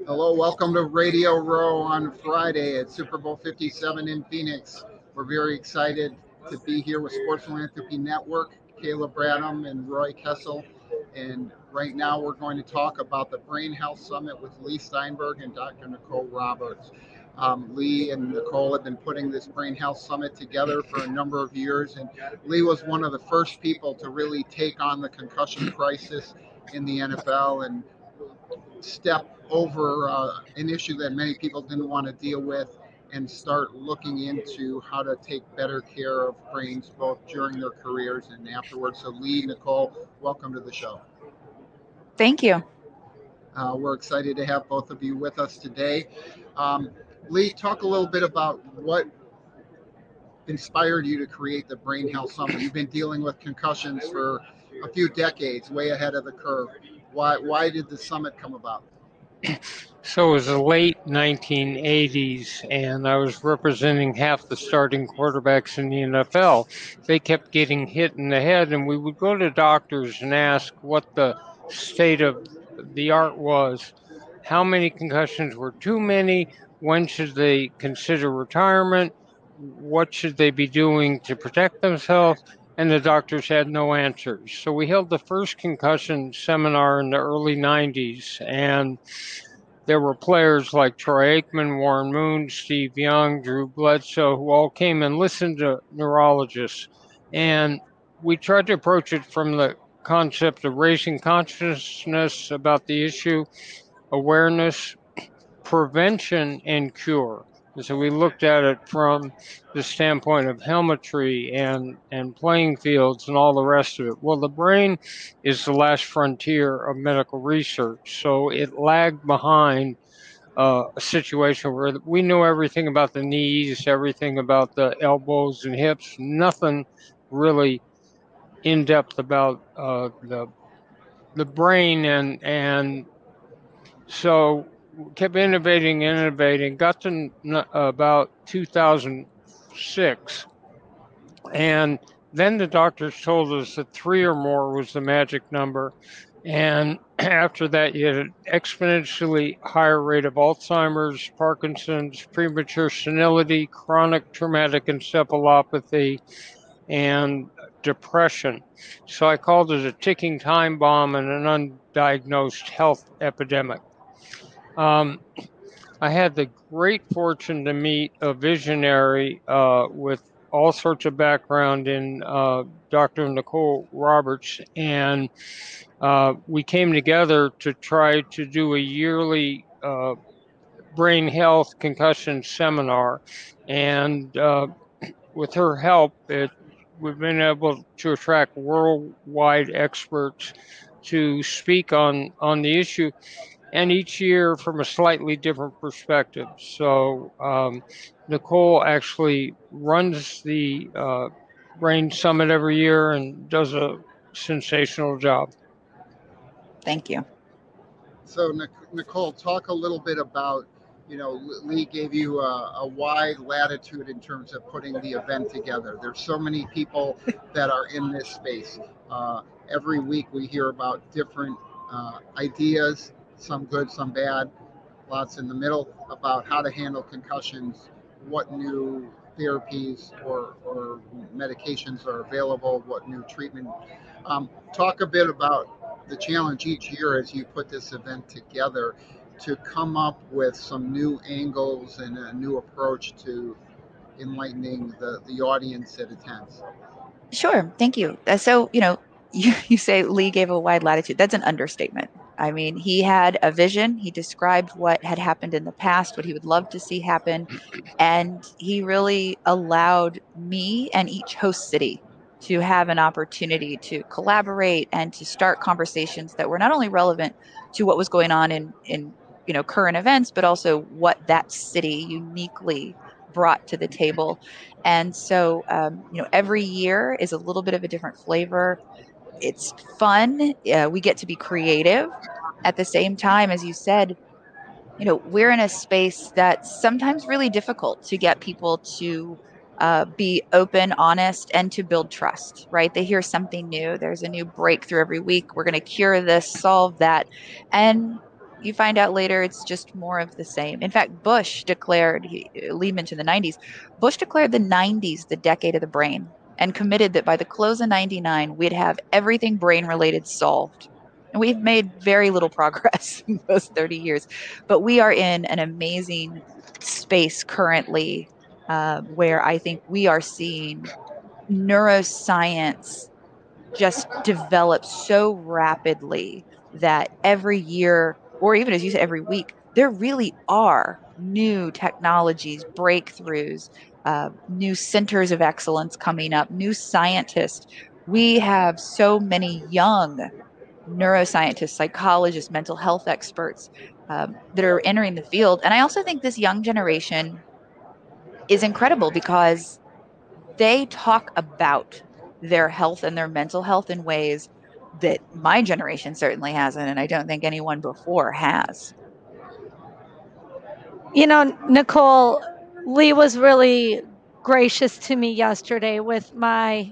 Hello, welcome to Radio Row on Friday at Super Bowl 57 in Phoenix. We're very excited to be here with Sports Philanthropy Network, Caleb Bradham and Roy Kessel. And right now we're going to talk about the Brain Health Summit with Lee Steinberg and Dr. Nicole Roberts. Lee and Nicole have been putting this Brain Health Summit together for a number of years, and Lee was one of the first people to really take on the concussion crisis in the NFL and step over an issue that many people didn't want to deal with and start looking into how to take better care of brains both during their careers and afterwards. So Lee, Nicole, welcome to the show. Thank you. We're excited to have both of you with us today. Lee, talk a little bit about what inspired you to create the Brain Health Summit. You've been dealing with concussions for a few decades, way ahead of the curve. Why did the summit come about? So it was the late 1980s, and I was representing half the starting quarterbacks in the NFL. They kept getting hit in the head, and we would go to doctors and ask what the state of the art was. How many concussions were too many? When should they consider retirement? What should they be doing to protect themselves? And the doctors had no answers. So we held the first concussion seminar in the early 90s, and there were players like Troy Aikman, Warren Moon, Steve Young, Drew Bledsoe, who all came and listened to neurologists. And we tried to approach it from the concept of raising consciousness about the issue, awareness, prevention, and cure. So we looked at it from the standpoint of helmetry and playing fields and all the rest of it. Well, the brain is the last frontier of medical research, so it lagged behind a situation where we knew everything about the knees, everything about the elbows and hips, nothing really in depth about the brain, and so kept innovating, got to about 2006. And then the doctors told us that 3 or more was the magic number. And after that, you had an exponentially higher rate of Alzheimer's, Parkinson's, premature senility, chronic traumatic encephalopathy, and depression. So I called it a ticking time bomb and an undiagnosed health epidemic. I had the great fortune to meet a visionary with all sorts of background in Dr. Nicole Roberts, and we came together to try to do a yearly brain health concussion seminar, and with her help, we've been able to attract worldwide experts to speak on the issue, and each year from a slightly different perspective. So Nicole actually runs the Brain Summit every year and does a sensational job. Thank you. So Nicole, talk a little bit about, Lee gave you a wide latitude in terms of putting the event together. There's so many people that are in this space. Every week we hear about different ideas, some good, some bad, lots in the middle, about how to handle concussions, what new therapies or medications are available, what new treatment. Talk a bit about the challenge each year as you put this event together to come up with some new angles and a new approach to enlightening the audience that attends. Sure. Thank you. So, you say Lee gave a wide latitude. That's an understatement. I mean, he had a vision. He described what had happened in the past, what he would love to see happen. And he really allowed me and each host city to have an opportunity to collaborate and to start conversations that were not only relevant to what was going on in current events, but also what that city uniquely brought to the table. And so, every year is a little bit of a different flavor. It's fun. We get to be creative. At the same time, as you said, we're in a space that's sometimes really difficult to get people to be open, honest, and to build trust, right? They hear something new. There's a new breakthrough every week. We're going to cure this, solve that. And, you find out later it's just more of the same. In fact, Bush declared, Lee mentioned the 90s, Bush declared the 90s the decade of the brain and committed that by the close of 99, we'd have everything brain related solved. And we've made very little progress in those 30 years. But we are in an amazing space currently where I think we are seeing neuroscience just develop so rapidly that every year, or even as you said, every week, there really are new technologies, breakthroughs, new centers of excellence coming up, new scientists. We have so many young neuroscientists, psychologists, mental health experts that are entering the field. And I also think this young generation is incredible because they talk about their health and their mental health in ways that my generation certainly hasn't, and I don't think anyone before has. You know, Nicole, Lee was really gracious to me yesterday with my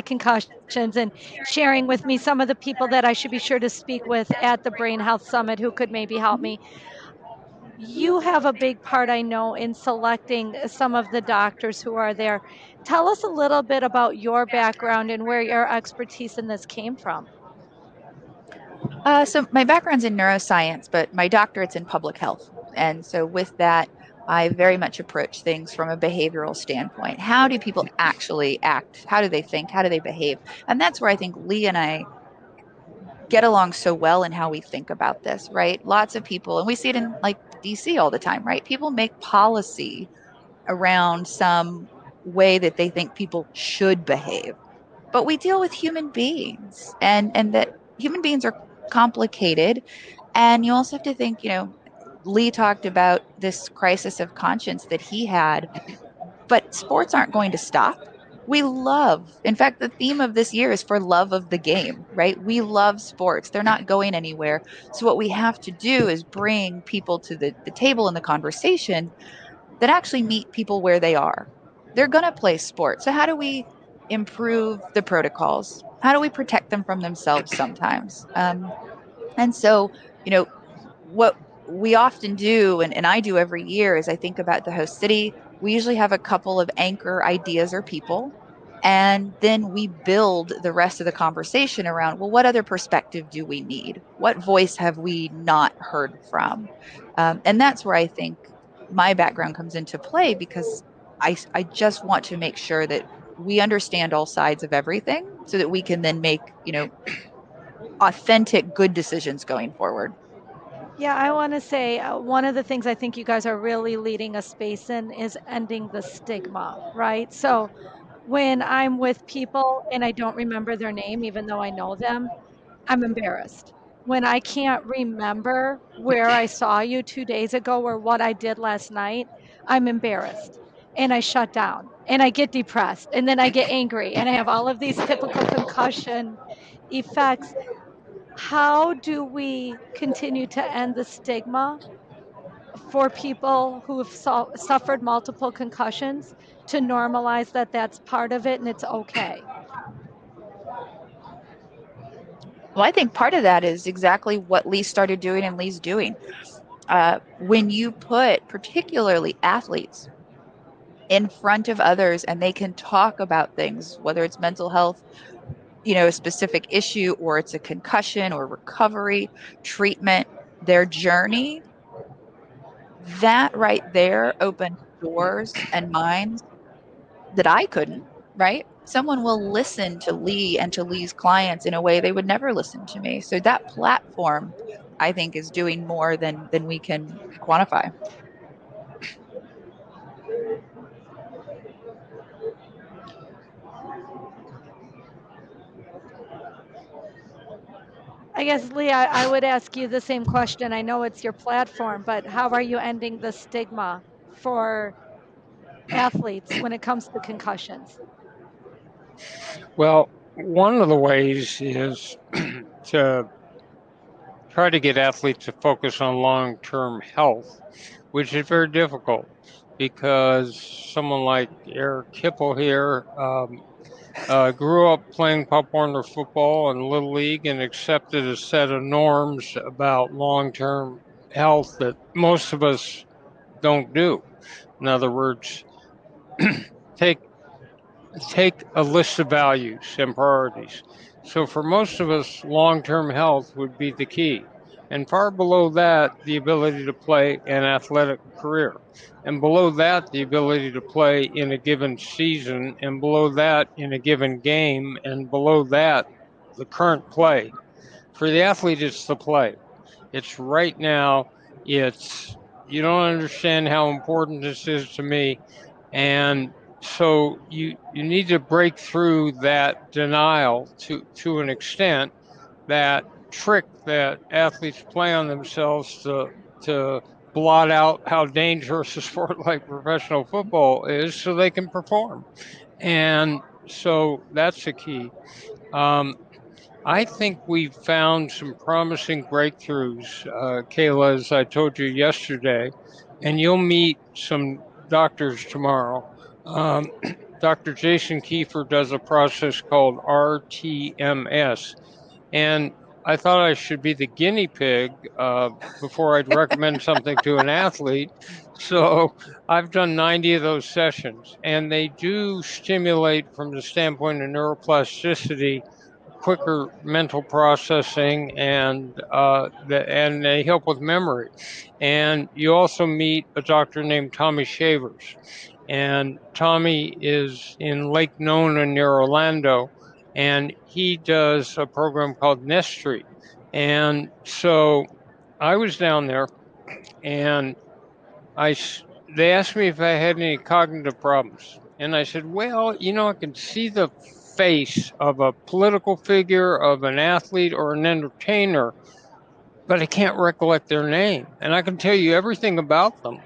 concussions and sharing with me some of the people that I should be sure to speak with at the Brain Health Summit who could maybe help me. You have a big part, I know, in selecting some of the doctors who are there. Tell us a little bit about your background and where your expertise in this came from. So my background's in neuroscience, but my doctorate's in public health. And so with that, I very much approach things from a behavioral standpoint. How do people actually act? How do they think? How do they behave? And that's where I think Lee and I get along so well in how we think about this, right? Lots of people, and we see it in like DC all the time, right? People make policy around some way that they think people should behave. But we deal with human beings and that human beings are complicated. And you also have to think, Lee talked about this crisis of conscience that he had, but sports aren't going to stop. We love, in fact, the theme of this year is for love of the game, right? We love sports. They're not going anywhere. So what we have to do is bring people to the table in the conversation that actually meet people where they are. They're going to play sports. So how do we improve the protocols? How do we protect them from themselves sometimes? And so, what we often do, and I do every year, is I think about the host city. We usually have a couple of anchor ideas or people. And then we build the rest of the conversation around, well, what other perspective do we need? What voice have we not heard from? And that's where I think my background comes into play because I just want to make sure that we understand all sides of everything so that we can then make, authentic, good decisions going forward. Yeah, I want to say one of the things I think you guys are really leading a space in is ending the stigma, right? So when I'm with people and I don't remember their name, even though I know them, I'm embarrassed. When I can't remember where I saw you 2 days ago or what I did last night, I'm embarrassed. And I shut down and I get depressed and then I get angry and I have all of these typical concussion effects. How do we continue to end the stigma for people who have suffered multiple concussions to normalize that that's part of it and it's okay? Well, I think part of that is exactly what Lee started doing and Lee's doing. When you put particularly athletes in front of others and they can talk about things, whether it's mental health, a specific issue, or it's a concussion or recovery, treatment, their journey, that right there opened doors and minds that I couldn't, right? Someone will listen to Lee and to Lee's clients in a way they would never listen to me. So that platform, I think, is doing more than we can quantify. I guess, Leah, I would ask you the same question. I know it's your platform, but how are you ending the stigma for athletes when it comes to concussions? Well, one of the ways is to try to get athletes to focus on long-term health, which is very difficult because someone like Eric Kipple here grew up playing Pop Warner football and Little League and accepted a set of norms about long-term health that most of us don't do. In other words, take a list of values and priorities. So for most of us, long-term health would be the key. And far below that, the ability to play an athletic career. And below that, the ability to play in a given season. And below that, in a given game. And below that, the current play. For the athlete, it's the play. It's right now. It's, you don't understand how important this is to me. And so you need to break through that denial to an extent, that trick that athletes play on themselves to blot out how dangerous a sport like professional football is so they can perform. And so that's the key. I think we've found some promising breakthroughs, Kayla, as I told you yesterday, and you'll meet some doctors tomorrow. Um, Dr. Jason Kiefer does a process called RTMS, and I thought I should be the guinea pig before I'd recommend something to an athlete. So I've done 90 of those sessions, and they do stimulate from the standpoint of neuroplasticity, quicker mental processing, and and they help with memory. And you also meet a doctor named Tommy Shavers, and Tommy is in Lake Nona near Orlando, and he does a program called Nestry. And so I was down there, and they asked me if I had any cognitive problems. And I said, well, I can see the face of a political figure, of an athlete, or an entertainer, but I can't recollect their name. And I can tell you everything about them.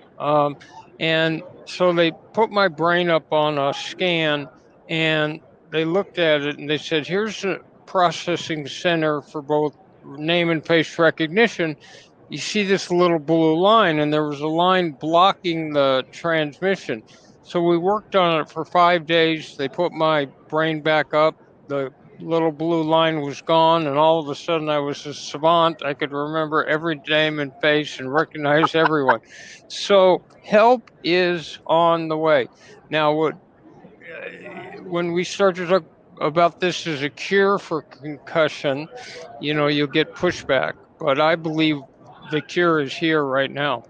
And so they put my brain up on a scan, and they looked at it and they said, here's a processing center for both name and face recognition. You see this little blue line, and there was a line blocking the transmission. So we worked on it for 5 days. They put my brain back up. The little blue line was gone, and all of a sudden I was a savant. I could remember every name and face and recognize everyone. So help is on the way. Now, when we start to talk about this as a cure for concussion, you'll get pushback. But I believe the cure is here right now.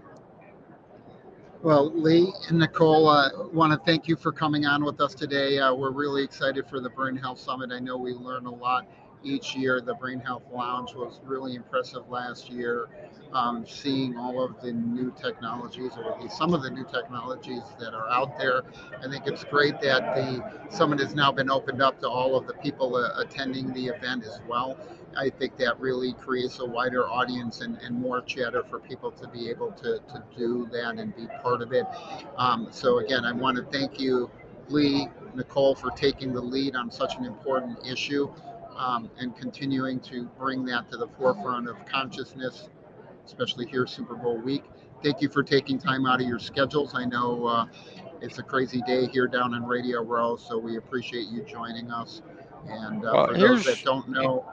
Well, Lee and Nicole, want to thank you for coming on with us today. We're really excited for the Brain Health Summit. I know we learn a lot each year. The Brain Health Lounge was really impressive last year. Seeing all of the new technologies, or at least some of the new technologies that are out there. I think it's great that the summit has now been opened up to all of the people attending the event as well. I think that really creates a wider audience and more chatter for people to be able to do that and be part of it. So again, I want to thank you, Lee, Nicole, for taking the lead on such an important issue, and continuing to bring that to the forefront of consciousness, especially here Super Bowl week. Thank you for taking time out of your schedules. I know it's a crazy day here down in Radio Row, so we appreciate you joining us. And for those that don't know,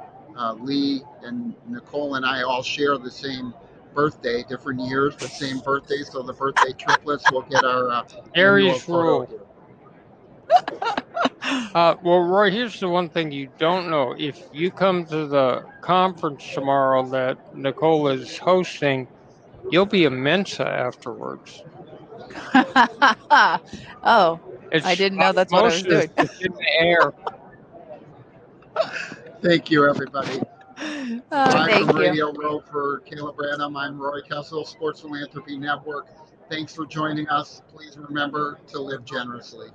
Lee and Nicole and I all share the same birthday, different years, but same birthday. So the birthday triplets will get our Aries rule. Well, Roy, here's the one thing you don't know. If you come to the conference tomorrow that Nicole is hosting, you'll be a Mensa afterwards. Oh, I didn't know that's what I was doing. It's in the air. Thank you, everybody. Thank from you. Radio Row for Kayla Branham, I'm Roy Kessel, Sports Philanthropy Network. Thanks for joining us. Please remember to live generously.